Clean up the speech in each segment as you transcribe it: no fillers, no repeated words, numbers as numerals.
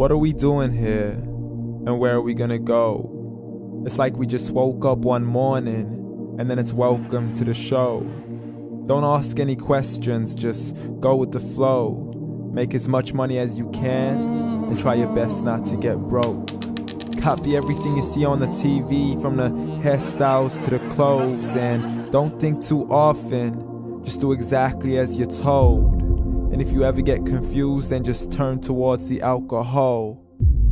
What are we doing here? And where are we gonna go? It's like we just woke up one morning and then it's welcome to the show. Don't ask any questions, just go with the flow. Make as much money as you can and try your best not to get broke. Copy everything you see on the TV, from the hairstyles to the clothes, and don't think too often, just do exactly as you're told. And if you ever get confused, then just turn towards the alcohol.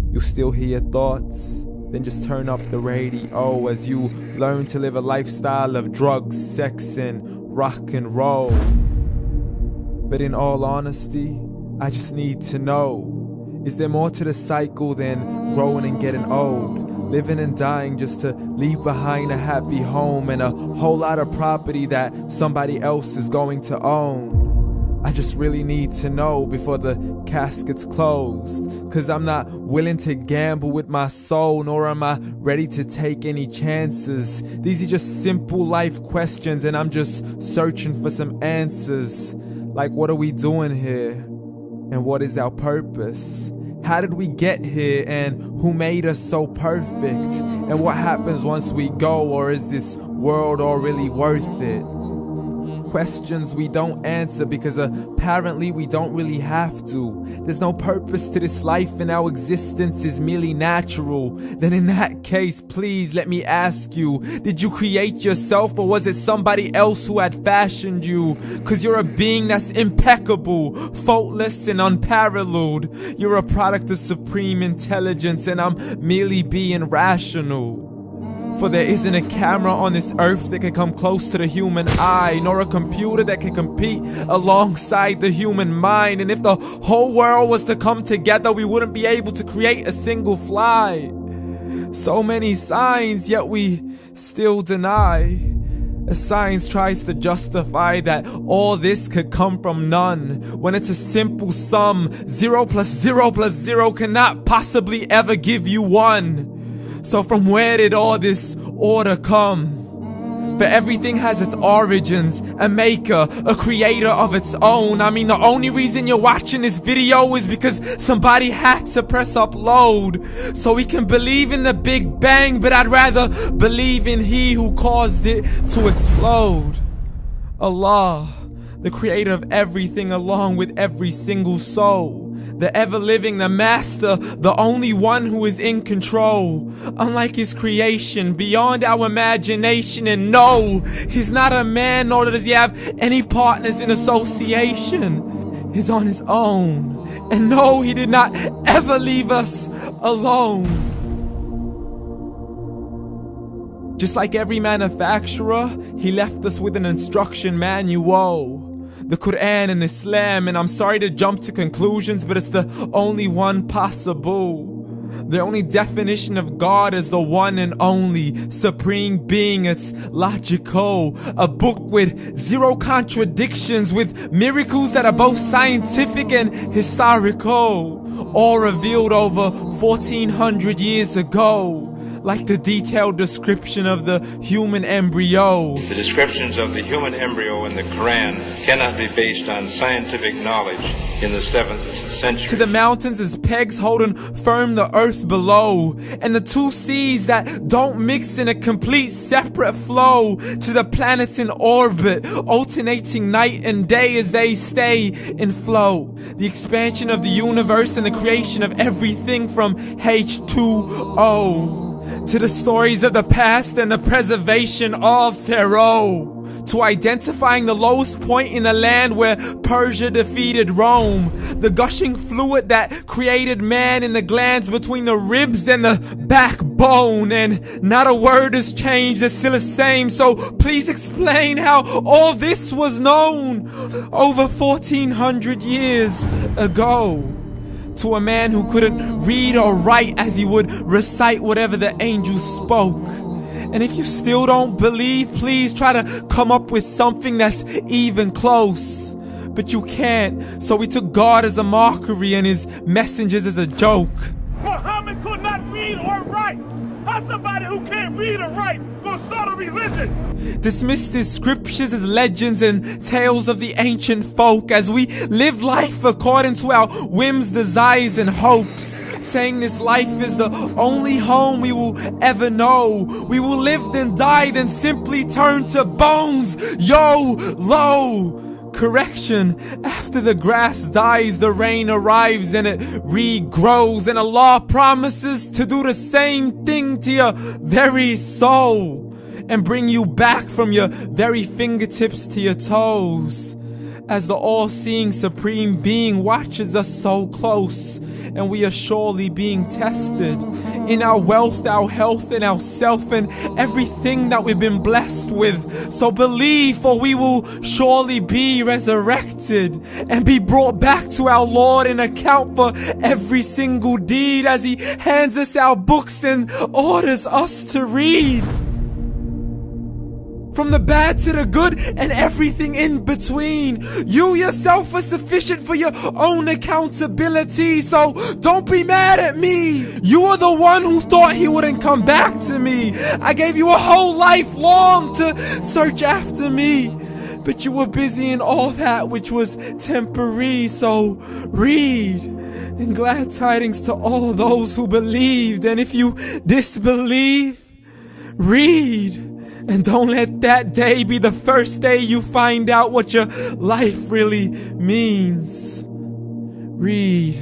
You'll still hear your thoughts, then just turn up the radio as you learn to live a lifestyle of drugs, sex, and rock and roll. But in all honesty, I just need to know, is there more to the cycle than growing and getting old? Living and dying just to leave behind a happy home and a whole lot of property that somebody else is going to own. I just really need to know before the casket's closed, 'cause I'm not willing to gamble with my soul, nor am I ready to take any chances. These are just simple life questions and I'm just searching for some answers. Like, what are we doing here? And what is our purpose? How did we get here, and who made us so perfect? And what happens once we go, or is this world all really worth it? Questions we don't answer because apparently we don't really have to. There's no purpose to this life and our existence is merely natural. Then in that case, please let me ask you, did you create yourself, or was it somebody else who had fashioned you? 'Cause you're a being that's impeccable, faultless and unparalleled. You're a product of supreme intelligence and I'm merely being rational. For there isn't a camera on this earth that can come close to the human eye, nor a computer that can compete alongside the human mind. And if the whole world was to come together, we wouldn't be able to create a single fly. So many signs, yet we still deny. As science tries to justify that all this could come from none, when it's a simple sum. 0 plus 0 plus 0 cannot possibly ever give you 1. So from where did all this order come? For everything has its origins, a maker, a creator of its own. I mean, the only reason you're watching this video is because somebody had to press upload. So we can believe in the Big Bang, but I'd rather believe in He who caused it to explode. Allah, the creator of everything along with every single soul. The ever-living, the master, the only one who is in control. Unlike his creation, beyond our imagination. And no, he's not a man, nor does he have any partners in association. He's on his own. And no, he did not ever leave us alone. Just like every manufacturer, he left us with an instruction manual. The Quran and Islam, and I'm sorry to jump to conclusions, but it's the only one possible. The only definition of God is the one and only supreme being. It's logical, a book with 0 contradictions, with miracles that are both scientific and historical, all revealed over 1400 years ago. Like the detailed description of the human embryo. The descriptions of the human embryo in the Quran cannot be based on scientific knowledge in the 7th century. To the mountains as pegs holding firm the earth below, and the 2 seas that don't mix in a complete separate flow. To the planets in orbit, alternating night and day as they stay in flow. The expansion of the universe and the creation of everything from H2O. To the stories of the past and the preservation of Pharaoh. To identifying the lowest point in the land where Persia defeated Rome. The gushing fluid that created man in the glands between the ribs and the backbone. And not a word has changed, it's still the same. So please explain how all this was known over 1400 years ago. To a man who couldn't read or write, as he would recite whatever the angels spoke. And if you still don't believe, please try to come up with something that's even close. But you can't, so we took God as a mockery and his messengers as a joke. Muhammad could not read or write. How's somebody who can't read or write gonna start a religion? Dismissed his scriptures as legends and tales of the ancient folk, as we live life according to our whims, desires, and hopes. saying this life is the only home we will ever know. We will live then die, then simply turn to bones. YOLO! Correction, after the grass dies, the rain arrives and it regrows, and Allah promises to do the same thing to your very soul and bring you back from your very fingertips to your toes, as the all-seeing supreme being watches us so close, and we are surely being tested in our wealth, our health, and our self, and everything that we've been blessed with. So believe, for we will surely be resurrected and be brought back to our Lord and account for every single deed, as He hands us our books and orders us to read. From the bad to the good and everything in between. You yourself are sufficient for your own accountability, so don't be mad at me. You are the one who thought He wouldn't come back to me. I gave you a whole life long to search after me, but you were busy in all that which was temporary. So read, and glad tidings to all those who believed. And if you disbelieve, read. And don't let that day be the first day you find out what your life really means. Read.